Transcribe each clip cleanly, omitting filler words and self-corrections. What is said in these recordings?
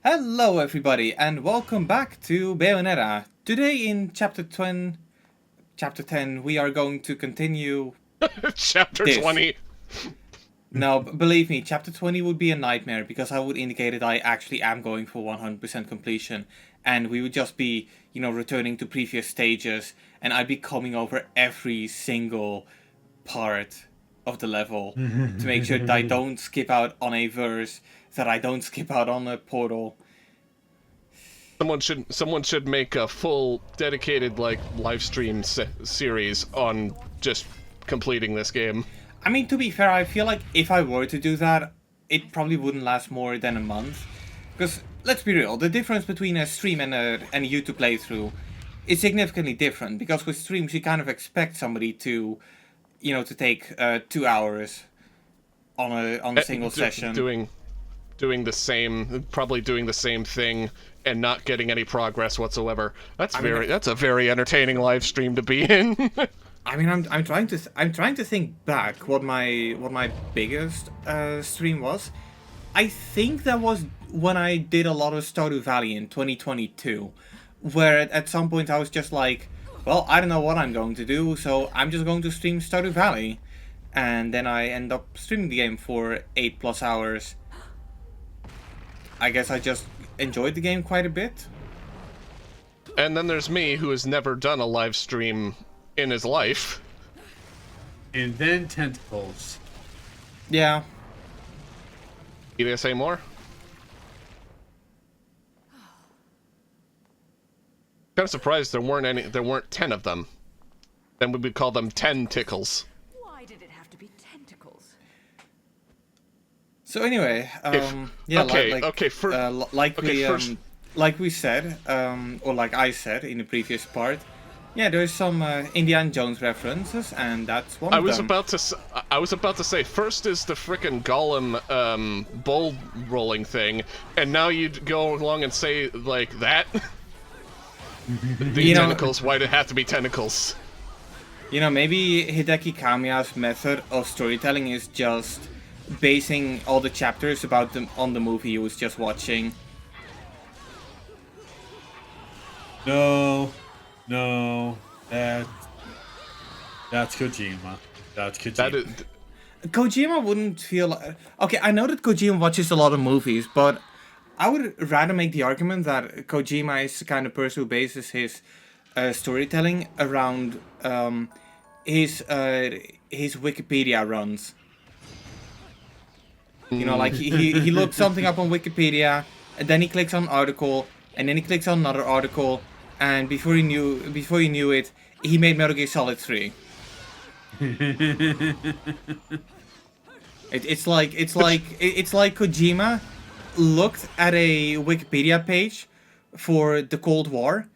Hello everybody and welcome back to Bayonetta. Today in chapter 10 we are going to continue Chapter this. 20. No, believe me, chapter 20 would be a nightmare because I would indicate that I actually am going for 100% completion and we would just be, returning to previous stages and I'd be coming over every single part of the level to make sure that I don't skip out on a verse, that I don't skip out on a portal. Someone should make a full dedicated live stream series on just completing this game. I mean, to be fair, I feel like if I were to do that, it probably wouldn't last more than a month. Because, let's be real, the difference between a stream and a YouTube playthrough is significantly different. Because with streams, you kind of expect somebody to, to take 2 hours on a single session. Doing the same, probably doing the same thing and not getting any progress whatsoever. That's a very entertaining live stream to be in. I mean, I'm trying to think back what my biggest stream was. I think that was when I did a lot of Stardew Valley in 2022, where at some point I was just like, well, I don't know what I'm going to do, so I'm just going to stream Stardew Valley, and then I end up streaming the game for 8+ hours. I guess I just enjoyed the game quite a bit. And then there's me, who has never done a live stream in his life. And then tentacles. Yeah. You gonna say more? Kind of surprised there weren't 10 of them. Then we would call them 10 tickles. Why did it have to be tentacles? So anyway, like we said, or like I said in the previous part, yeah, there's some Indiana Jones references, and that's one of them. I was about to say, first is the frickin' Gollum bowl rolling thing, and now you go along and say like that. The tentacles. Why'd it have to be tentacles? Maybe Hideki Kamiya's method of storytelling is just basing all the chapters on the movie he was just watching. No, that's Kojima. That's Kojima. Kojima wouldn't feel... Okay, I know that Kojima watches a lot of movies, but I would rather make the argument that Kojima is the kind of person who bases his storytelling around his Wikipedia runs. Like he looks something up on Wikipedia, and then he clicks on an article, and then he clicks on another article, and before he knew it, he made Metal Gear Solid 3. It's like Kojima looked at a Wikipedia page for the Cold War,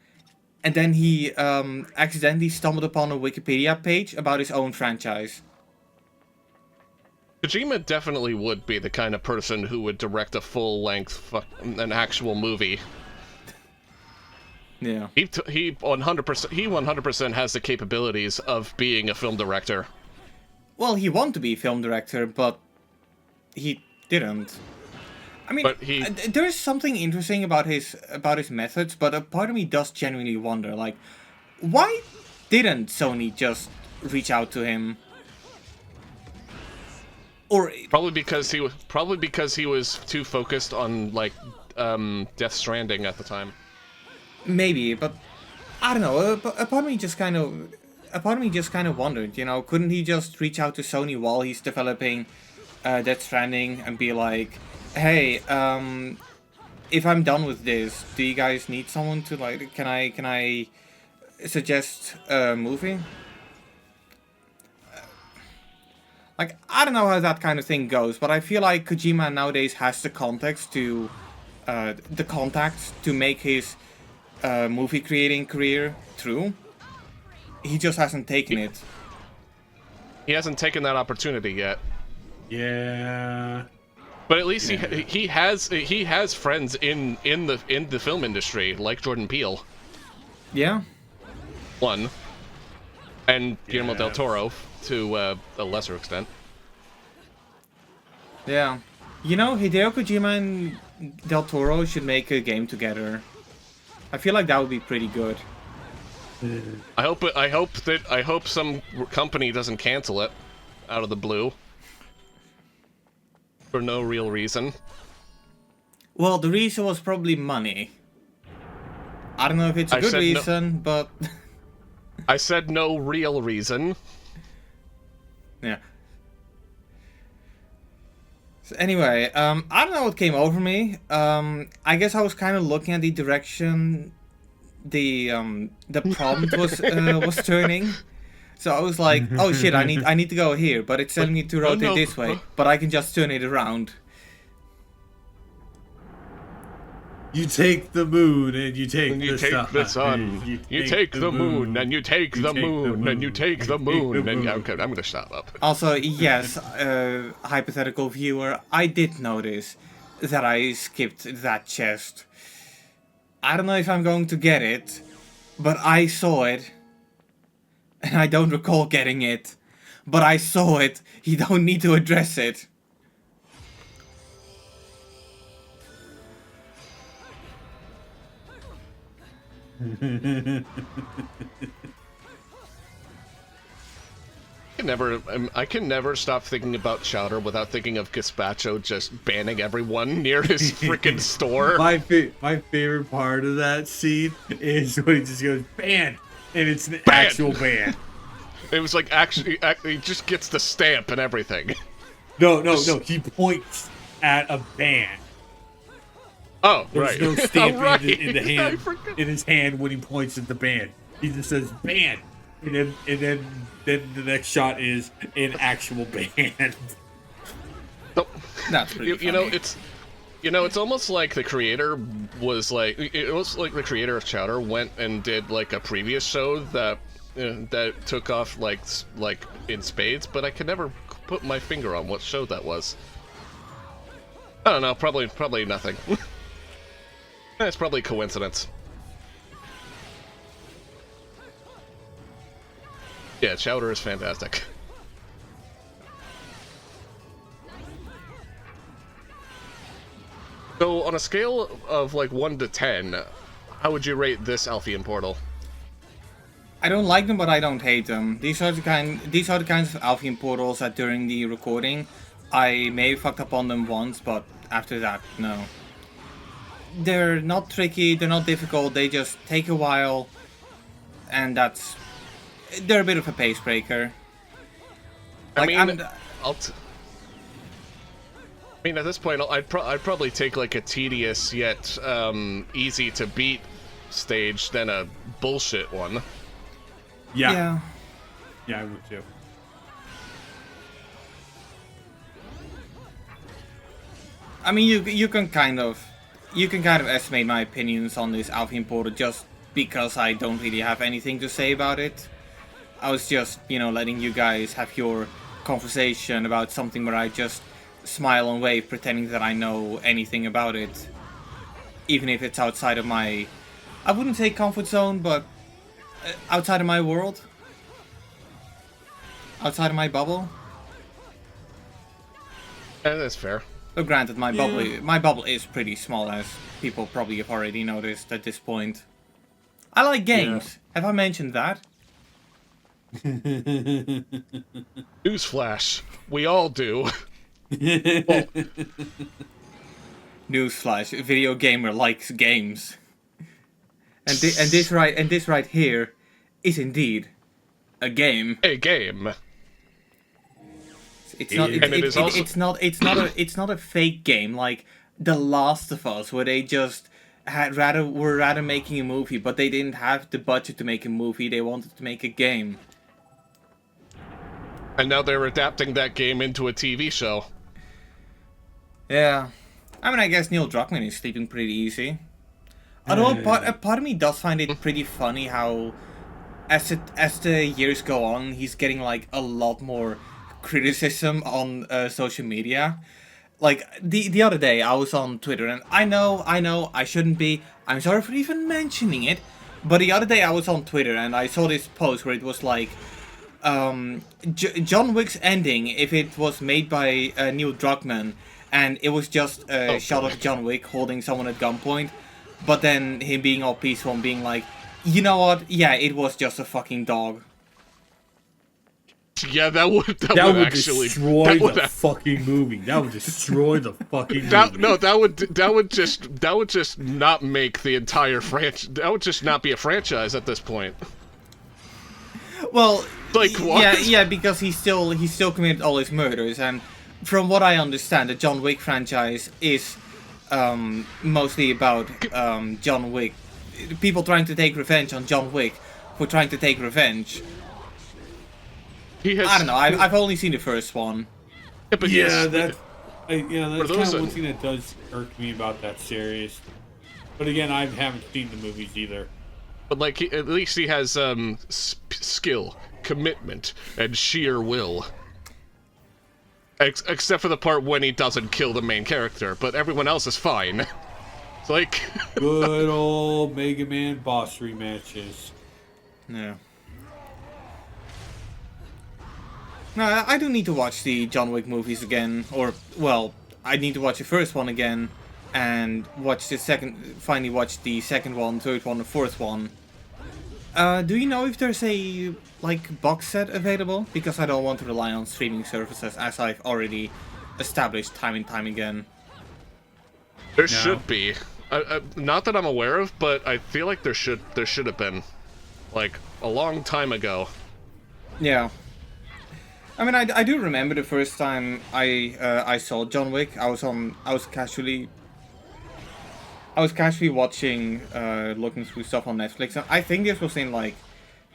and then he accidentally stumbled upon a Wikipedia page about his own franchise. Kojima definitely would be the kind of person who would direct a full-length, an actual movie. Yeah. He 100% has the capabilities of being a film director. Well, he wanted to be a film director, but he didn't. I mean, there is something interesting about his methods, but a part of me does genuinely wonder, like, why didn't Sony just reach out to him? Or probably because he was too focused on Death Stranding at the time. Maybe, but I don't know. A part of me just kind of wondered. Couldn't he just reach out to Sony while he's developing Death Stranding and be like, "Hey, if I'm done with this, do you guys need someone to Can I suggest a movie?" I don't know how that kind of thing goes, but I feel like Kojima nowadays has the contacts to make his movie creating career through. He just hasn't taken it. He hasn't taken that opportunity yet. Yeah. But at least he has friends in the film industry, like Jordan Peele. Yeah. One. And Guillermo del Toro to a lesser extent. Yeah. Hideo Kojima and Del Toro should make a game together. I feel like that would be pretty good. I hope some company doesn't cancel it out of the blue for no real reason. Well, the reason was probably money. I don't know if it's a good reason, but... I said no real reason. Yeah. So anyway, I don't know what came over me. I guess I was kind of looking at the direction the prompt was turning. So I was like, oh shit, I need to go here, but it's telling me to rotate this way, but I can just turn it around. You take the moon and you take the sun. You take the moon and you take the moon and you take the moon and okay, I'm gonna shut up. Also, yes, hypothetical viewer, I did notice that I skipped that chest. I don't know if I'm going to get it, but I saw it. And I don't recall getting it. But I saw it. You don't need to address it. I can never stop thinking about Chowder without thinking of Gazpacho just banning everyone near his freaking store. My favorite part of that scene is when he just goes, ban! And it's an actual ban. It was like, actually, he just gets the stamp and everything. No, he points at a ban. Oh, There's right. no stamp right. in the hand, in his hand when he points at the ban. He just says, ban! And then the next shot is an actual ban. So, That's pretty funny. It's almost like the creator was like, it was like the creator of Chowder went and did like a previous show that took off like in spades, but I could never put my finger on what show that was. I don't know, probably nothing. It's probably coincidence. Yeah, Chowder is fantastic. So, on a scale of like 1 to 10, how would you rate this Alphean portal? I don't like them, but I don't hate them. These are the kinds of Alphean portals that during the recording, I may have fucked up on them once, but after that, no. They're not tricky, they're not difficult, they just take a while, and they're a bit of a pace breaker. Like, I mean, at this point, I'd probably take like a tedious yet easy to beat stage than a bullshit one. Yeah, I would too. I mean, you can kind of estimate my opinions on this Alphean portal just because I don't really have anything to say about it. I was just, letting you guys have your conversation about something where I just smile and wave, pretending that I know anything about it. Even if it's outside of my, I wouldn't say comfort zone, but outside of my world. Outside of my bubble. Yeah, that's fair. But granted, my bubble is pretty small, as people probably have already noticed at this point. I like games. Yeah. Have I mentioned that? Newsflash. We all do. Newsflash. A video gamer likes games. And this right here is indeed a game. A game. It's not a fake game like The Last of Us, where they just were rather making a movie, but they didn't have the budget to make a movie. They wanted to make a game. And now they're adapting that game into a TV show. Yeah. I mean, I guess Neil Druckmann is sleeping pretty easy. Although a part of me does find it pretty funny how, as the years go on, he's getting like a lot more criticism on social media. Like, the other day I was on Twitter, and I know, I shouldn't be. I'm sorry for even mentioning it. But the other day I was on Twitter and I saw this post where it was like, John Wick's ending, if it was made by Neil Druckmann, and it was just a shot of John Wick holding someone at gunpoint, but then him being all peaceful and being like, you know what? Yeah, it was just a fucking dog. Yeah, that would actually destroy the fucking movie. That would destroy the fucking movie. That would just not make the entire franchise. That would just not be a franchise at this point. Well, like what? Yeah, because he still committed all his murders, and from what I understand, the John Wick franchise is mostly about John Wick, people trying to take revenge on John Wick for trying to take revenge. I don't know. I've only seen the first one. Yeah, that's kind of one thing that does irk me about that series. But again, I haven't seen the movies either. But like, at least he has skill, commitment, and sheer will. Except for the part when he doesn't kill the main character, but everyone else is fine. It's like good old Mega Man boss rematches. Yeah. No, I do need to watch the John Wick movies again, or, well, I need to watch the first one again, and finally watch the second one, third one, and fourth one. Do you know if there's a, like, box set available? Because I don't want to rely on streaming services, as I've already established time and time again. There should be. Not that I'm aware of, but I feel like there should have been, like, a long time ago. Yeah. I mean, I do remember the first time I saw John Wick. I was casually watching, looking through stuff on Netflix. And I think this was in like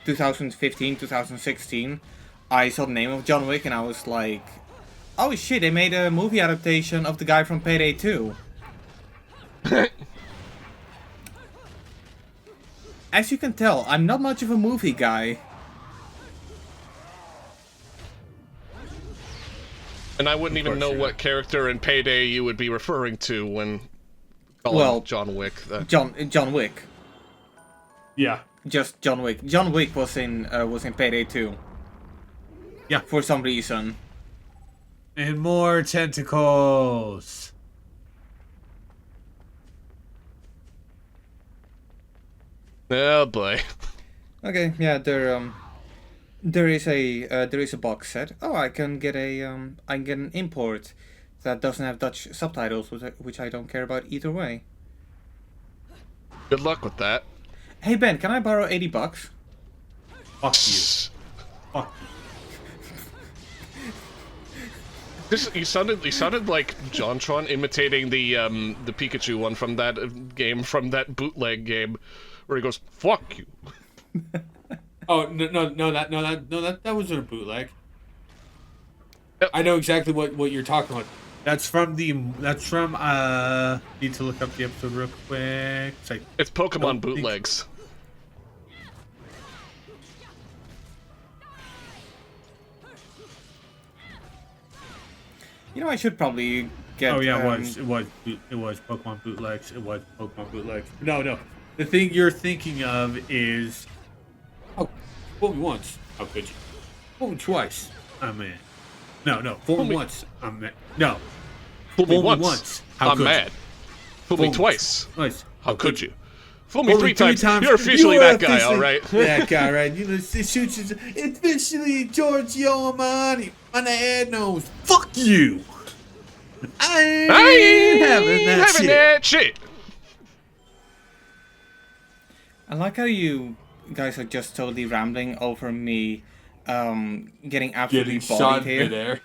2015, 2016. I saw the name of John Wick and I was like, oh shit, they made a movie adaptation of the guy from Payday 2. As you can tell, I'm not much of a movie guy. And I wouldn't even know what character in Payday you would be referring to when calling John Wick. John Wick. Yeah. Just John Wick. John Wick was in Payday 2. Yeah. For some reason. And more tentacles. Oh boy. Okay, yeah, there is a box set. Oh, I can get an import that doesn't have Dutch subtitles, which I don't care about either way. Good luck with that. Hey Ben, can I borrow $80? Fuck you. Fuck you. You sounded like JonTron imitating the Pikachu one from that game, from that bootleg game, where he goes, "Fuck you." Oh that wasn't a bootleg. I know exactly what you're talking about. That's from need to look up the episode real quick. It's Pokemon bootlegs. You know, I should probably get. Oh yeah, it was Pokemon bootlegs. It was Pokemon bootlegs. No, the thing you're thinking of is. Oh, fool me once. How could you? Fool me twice. I'm in. No. Fool me once. I'm mad. No. Fool me once. I'm mad. Fool me twice. How could you? Fool me three times. You're officially that guy, all right? That guy, right? You know, it shoots. It's officially Giorgio Armani. On the head nose. Fuck you. I ain't having that shit. I like how you guys are just totally rambling over me getting absolutely bodied here.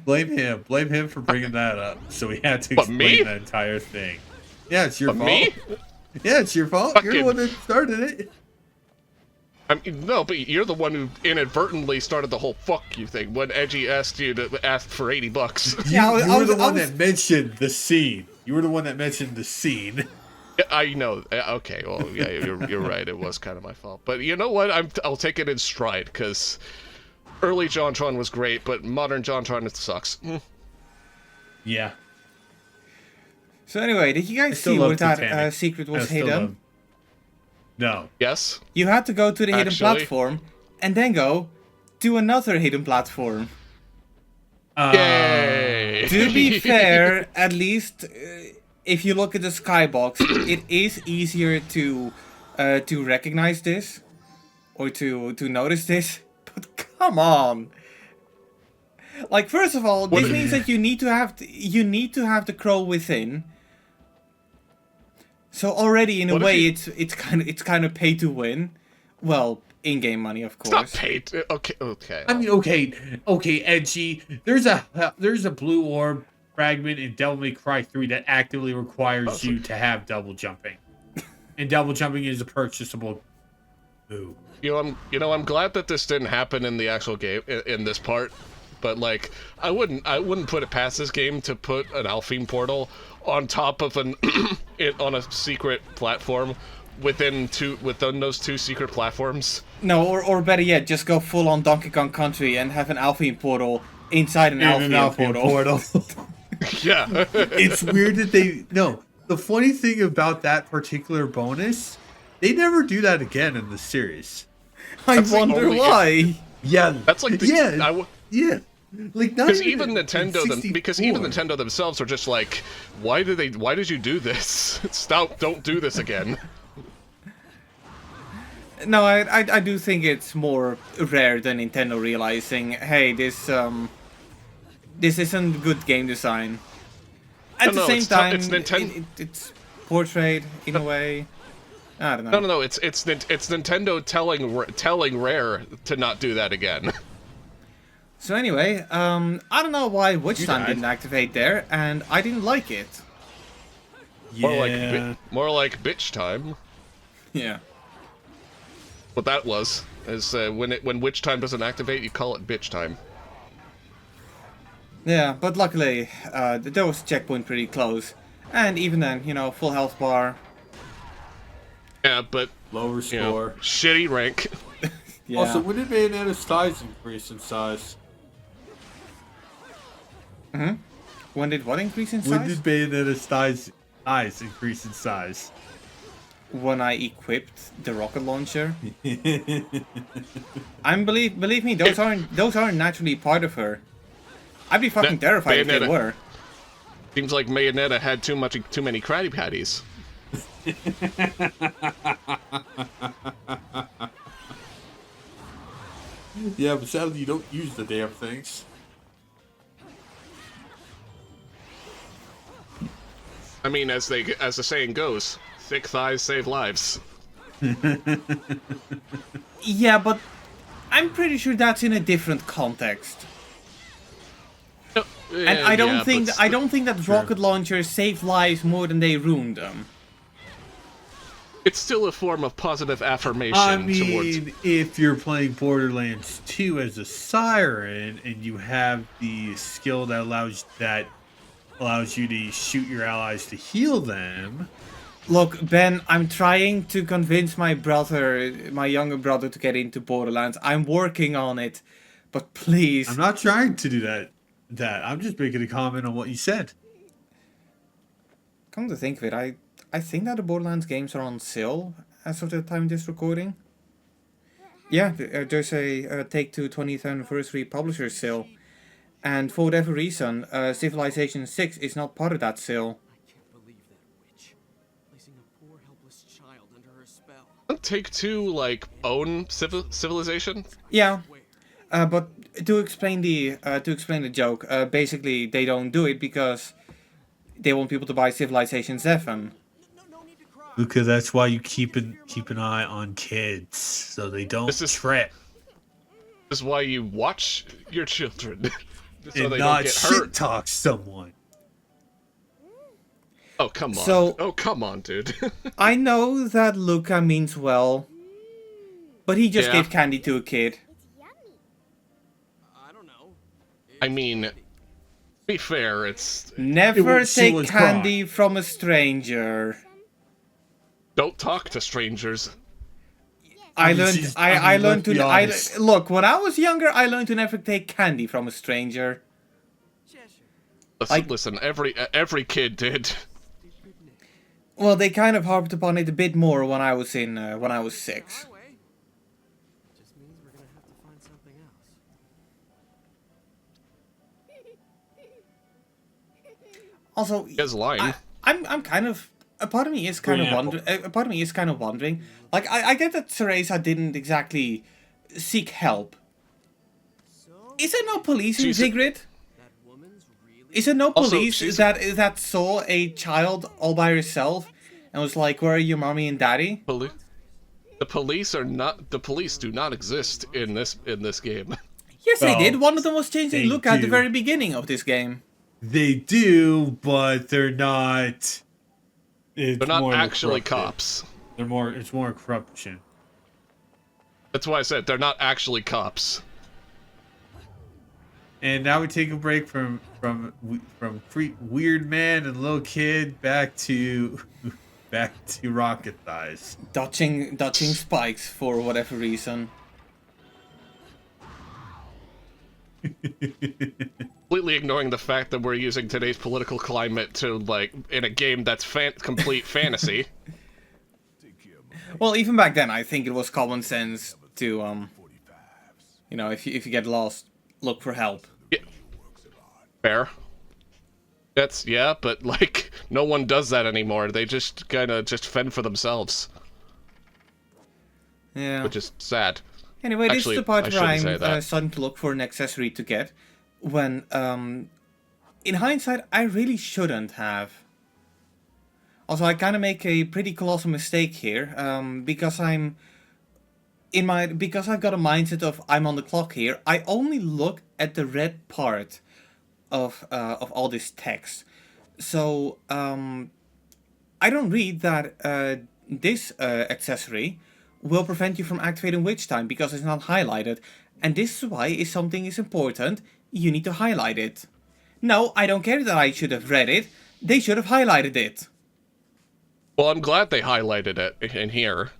Blame him for bringing that up. So we had to explain that entire thing. Yeah, it's your fault. Me? Yeah, it's your fault. You're the one that started it. I mean, no, but you're the one who inadvertently started the whole "fuck you" thing when Edgy asked you to ask for $80. You were the one that mentioned the scene. You were the one that mentioned the scene. I know. Okay, well, yeah, you're right. It was kind of my fault. But you know what? I'll take it in stride, because early JonTron was great, but modern JonTron, it sucks. Yeah. So anyway, did you guys see where that secret was hidden? No. Yes? You had to go to the hidden platform, and then go to another hidden platform. Yay! To be fair, at least if you look at the skybox, it is easier to recognize this or to notice this. But come on, like first of all, this means that you need to have the crow within. So already in a way, it's kind of pay to win. Well, in-game money, of course. It's not paid. Okay. I mean, okay, edgy. There's a blue orb fragment in Devil May Cry 3 that actively requires you to have double jumping, and double jumping is a purchasable move. I'm glad that this didn't happen in the actual game in this part, but like I wouldn't put it past this game to put an Alphine portal on top of on a secret platform within those two secret platforms. No, or better yet, just go full on Donkey Kong Country and have an Alphine portal inside an Alphine portal. Yeah. It's weird that no. The funny thing about that particular bonus, they never do that again in the series. I wonder why. Yeah, that's like yeah. Like because even Nintendo themselves are just like, why did you do this? Stop! Don't do this again. No, I do think it's more rare than Nintendo realizing, hey, this isn't good game design. At the same time, it's portrayed in a way. I don't know. No. It's Nintendo telling Rare to not do that again. So anyway, I don't know why Witch Time didn't activate there, and I didn't like it. Yeah. More like bitch time. Yeah. What that was is when Witch Time doesn't activate, you call it bitch time. Yeah, but luckily there was a checkpoint pretty close, and even then, full health bar. Yeah, but lower score, shitty rank. Yeah. Also, when did Bayonetta's thighs increase in size? When did what increase in size? When did Bayonetta's thighs increase in size? When I equipped the rocket launcher. Believe me, those aren't naturally part of her. I'd be fucking terrified if they were. Seems like Bayonetta had too many Krabby Patties. Yeah, but sadly you don't use the damn things. I mean, as the saying goes, thick thighs save lives. Yeah, but I'm pretty sure that's in a different context. And I don't think that rocket launchers save lives more than they ruin them. It's still a form of positive affirmation towards... if you're playing Borderlands 2 as a Siren and you have the skill that allows you to shoot your allies to heal them. Look, Ben, I'm trying to convince my younger brother, to get into Borderlands. I'm working on it, but please. I'm not trying to do that. I'm just making a comment on what you said. Come to think of it, I think that the Borderlands games are on sale as of the time of this recording. Yeah, there's a Take-Two 20th anniversary publisher sale. And for whatever reason, Civilization 6 is not part of that sale. I can't believe that witch. Placing a poor helpless child under her spell. Don't Take-Two, own Civilization? Yeah. But to explain the joke, basically they don't do it because they want people to buy Civilization 7. Luca, that's why you keep an eye on kids so they don't trip. This is why you watch your children so and they not don't get hurt. Shit talk someone. Oh come on! Come on, dude. I know that Luca means well, but he just gave candy to a kid. I don't know. I mean, to be fair, it's... Never take candy from a stranger. Don't talk to strangers. I learned to look, when I was younger, I learned to never take candy from a stranger. Listen, every kid did. Well, they kind of harped upon it a bit more when I was 6. Just means we're gonna have to find something else. Also, He has a line. I'm kind of a part of me is kind of wondering. Like I get that Cereza didn't exactly seek help. Is there no police in She's- Sigrid? That woman's really. Is there no Also, police she's- that saw a child all by herself and was like, "Where are your mommy and daddy?" The police are not. The police do not exist in this game. Yes, they Well, did. One of them was changing they look at the do. very beginning of this game. They do, but they're not. It's They're not more of a actually corrupted. cops. They're more. It's more corruption. That's why I said they're not actually cops. And now we take a break from weird man and little kid back to rocket thighs. Dodging spikes for whatever reason. Completely ignoring the fact that we're using today's political climate to, like, in a game that's complete fantasy. Well, even back then, I think it was common sense to, you know, if you get lost, look for help. Yeah. Fair. Yeah, but, like, no one does that anymore. They just kind of just fend for themselves, Yeah. which is sad. Anyway, this Actually, is the part I where shouldn't say I'm that. starting to look for an accessory to get. When, in hindsight, I really shouldn't have. Also, I kind of make a pretty colossal mistake here, because because I've got a mindset of I'm on the clock here. I only look at the red part of all this text. So, I don't read that this accessory will prevent you from activating witch time because it's not highlighted. And this is why if something is important, you need to highlight it. No, I don't care that I should have read it. They should have highlighted it. Well, I'm glad they highlighted it in here.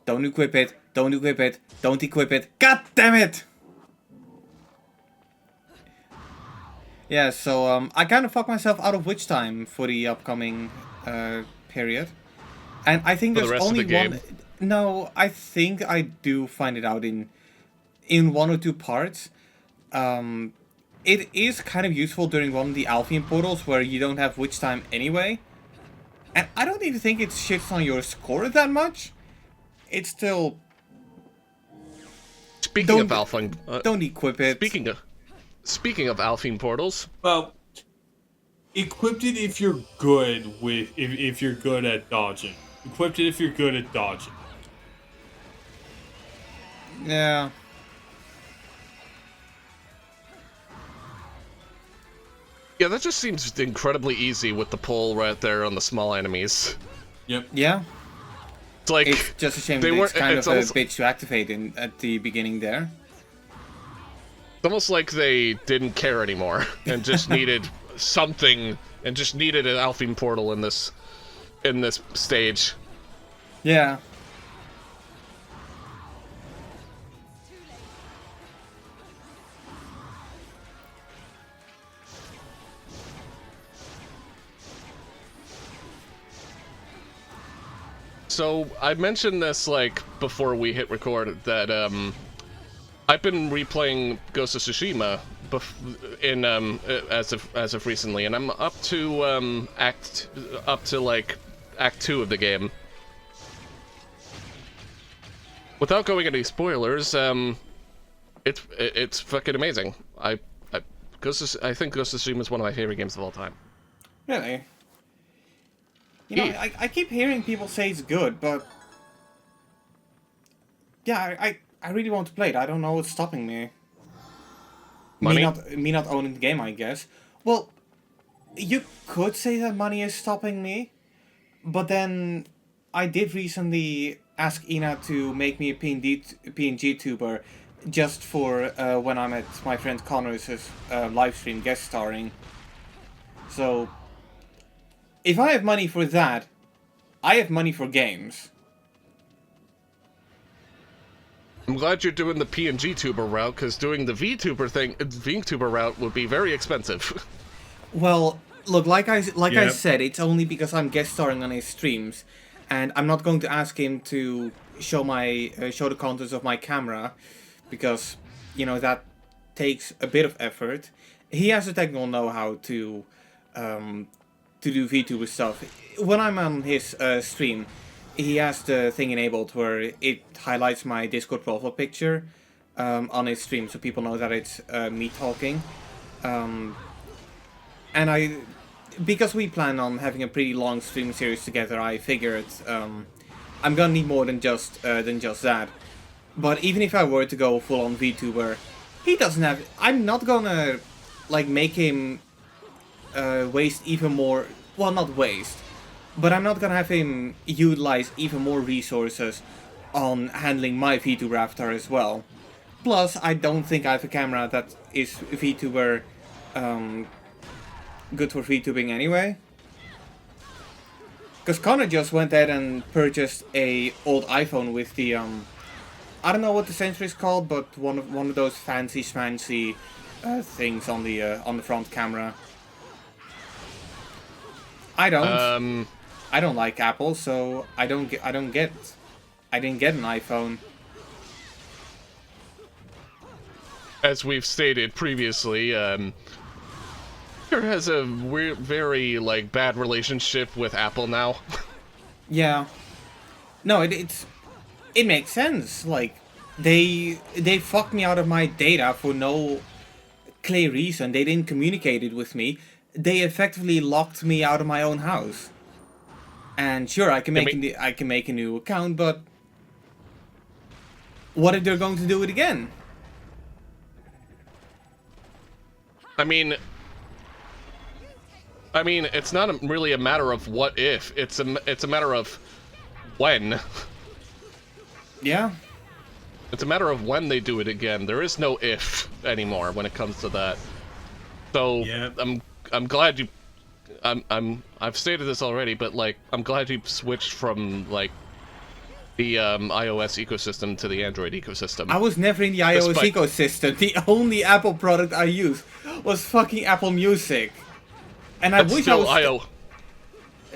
Don't equip it. Don't equip it. Don't equip it. God damn it! Yeah, so I kind of fucked myself out of witch time for the upcoming period. And I think For the there's rest of only the game? one... No, I think I do find it out in one or two parts. It is kind of useful during one of the Alphian portals where you don't have witch time anyway. And I don't even think it shifts on your score that much. It's still... Speaking of Don't- Alphine, Don't equip it. speaking of Alphine portals, Well, equipped it if you're good with if you're good at dodging. Equipped it if you're good at dodging. Yeah. yeah, that just seems incredibly easy with the pull right there on the small enemies. Yep. Yeah. It's like It's just a shame they that it's weren't- kind it's of a almost- bitch to activate at the beginning there. It's almost like they didn't care anymore and just needed something and just needed an Alphine portal in this stage. Yeah. So I mentioned this like before we hit record that I've been replaying Ghost of Tsushima as of recently, and I'm up to Act 2 of the game. Without going into spoilers, it's fucking amazing. I think Ghost of Tsushima is one of my favorite games of all time. Really? You know, Yeah. I keep hearing people say it's good, but... Yeah, I really want to play it. I don't know what's stopping me. Money? Me not owning the game, I guess. Well, you could say that money is stopping me, but then I did recently ask Ina to make me a PNG tuber just for when I'm at my friend Connor's live stream guest starring. So, if I have money for that, I have money for games. I'm glad you're doing the PNG tuber route, because doing the VTuber route would be very expensive. Well, look, like I Yep. said, it's only because I'm guest starring on his streams, and I'm not going to ask him to show the contents of my camera, because you know that takes a bit of effort, he has the technical know-how to do VTuber stuff. When I'm on his stream, he has the thing enabled where it highlights my Discord profile picture on his stream, so people know that it's me talking. And because we plan on having a pretty long stream series together, I figured I'm gonna need more than just that. But even if I were to go full on VTuber, he doesn't have. I'm not gonna like make him waste even more. Well, not waste, but I'm not gonna have him utilize even more resources on handling my VTuber avatar as well. Plus, I don't think I have a camera that is VTuber good for VTubing anyway. Because Connor just went ahead and purchased a old iPhone with the I don't know what the sensor is called, but one of those fancy schmancy things on the front camera. I don't like Apple, so I didn't get an iPhone. As we've stated previously, Peter has a weird, very like bad relationship with Apple now. Yeah. No, it makes sense. Like they fucked me out of my data for no clear reason. They didn't communicate it with me. They effectively locked me out of my own house. And sure, I can make a new account, but what if they're going to do it again? I mean, it's not really a matter of what if. It's a matter of when. Yeah. It's a matter of when they do it again. There is no if anymore when it comes to that. So Yeah. I'm glad you. I've stated this already, but like I'm glad you switched from like the iOS ecosystem to the Android ecosystem. I was never in the iOS Despite- ecosystem. The only Apple product I used was fucking Apple Music. And I That's wish still I was.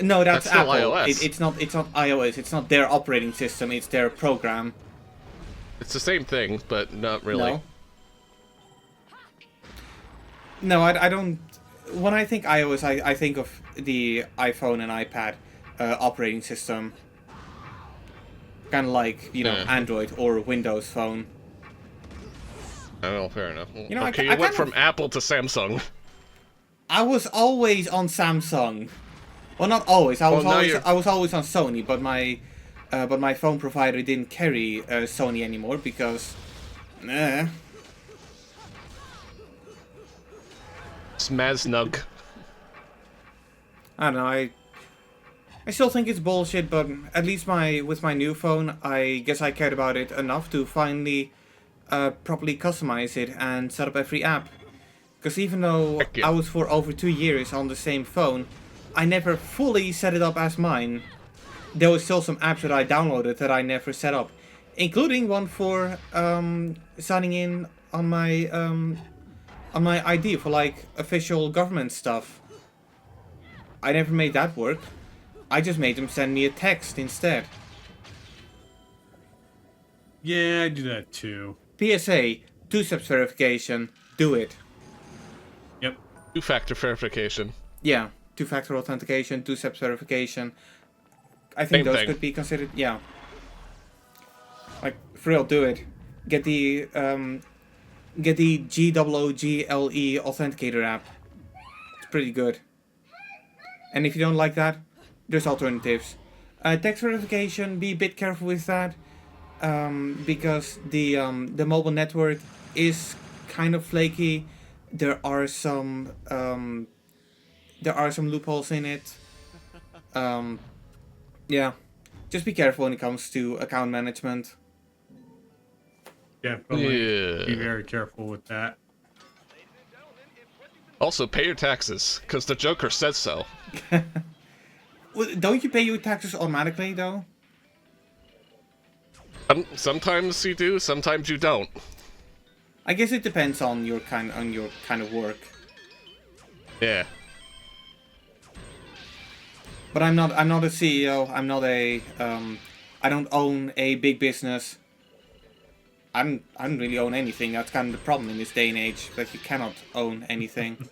No, that's still Apple. iOS. It's not iOS. It's not their operating system. It's their program. It's the same thing, but not really. No, I don't. When I think iOS, I think of the iPhone and iPad operating system. Kind of like, you know, Yeah. Android or Windows Phone. Oh, fair enough. You know, okay, I you went kind from Apple to Samsung. I was always on Samsung. Well, not always. I was Well, now always you're- I was always on Sony, but my phone provider didn't carry Sony anymore because, Smaznug. I don't know. I still think it's bullshit, but at least with my new phone, I guess I cared about it enough to finally properly customize it and set up every app. Because even though Heck yeah. I was for over 2 years on the same phone, I never fully set it up as mine. There was still some apps that I downloaded that I never set up, including one for signing in on my ID for like official government stuff. I never made that work. I just made them send me a text instead. Yeah, I do that too. PSA, 2-step verification, do it. Yep. Two-factor verification. Yeah, 2-factor authentication, 2-step verification. I think Same those thing. could be considered, yeah. Like, for real, do it. Get the GOOGLE authenticator app. It's pretty good. And if you don't like that, there's alternatives. Text verification, be a bit careful with that. Because the mobile network is kind of flaky. There are some loopholes in it. Yeah, just be careful when it comes to account management. Definitely. Yeah. Be very careful with that. Also, pay your taxes, because the Joker says so. Well, don't you pay your taxes automatically though? Sometimes you do, sometimes you don't. I guess it depends on your kind of work. Yeah. But I'm not a CEO. I'm not a I don't own a big business. I don't really own anything. That's kind of the problem in this day and age, that you cannot own anything.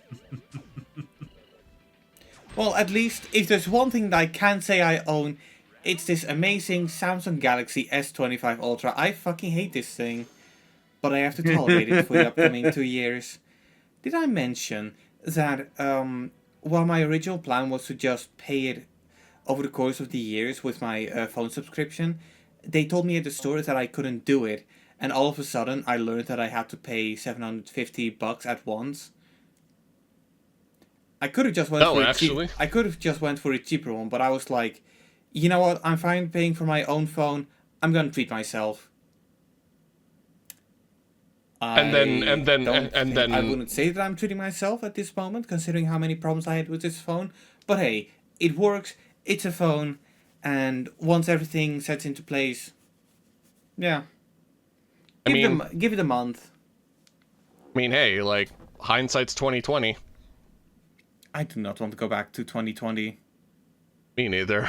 Well, at least, if there's one thing that I can say I own, it's this amazing Samsung Galaxy S25 Ultra. I fucking hate this thing, but I have to tolerate it for the upcoming 2 years. Did I mention that, while my original plan was to just pay it over the course of the years with my phone subscription, they told me at the store that I couldn't do it, and all of a sudden I learned that I had to pay $750 at once. I could have just went I could have just went for a cheaper one, but I was like, you know what? I'm fine paying for my own phone. I'm gonna treat myself. And then I wouldn't say that I'm treating myself at this moment, considering how many problems I had with this phone. But hey, it works. It's a phone, and once everything sets into place, yeah. Give it a month. I mean, hey, like, hindsight's 20/20. I do not want to go back to 2020. Me neither.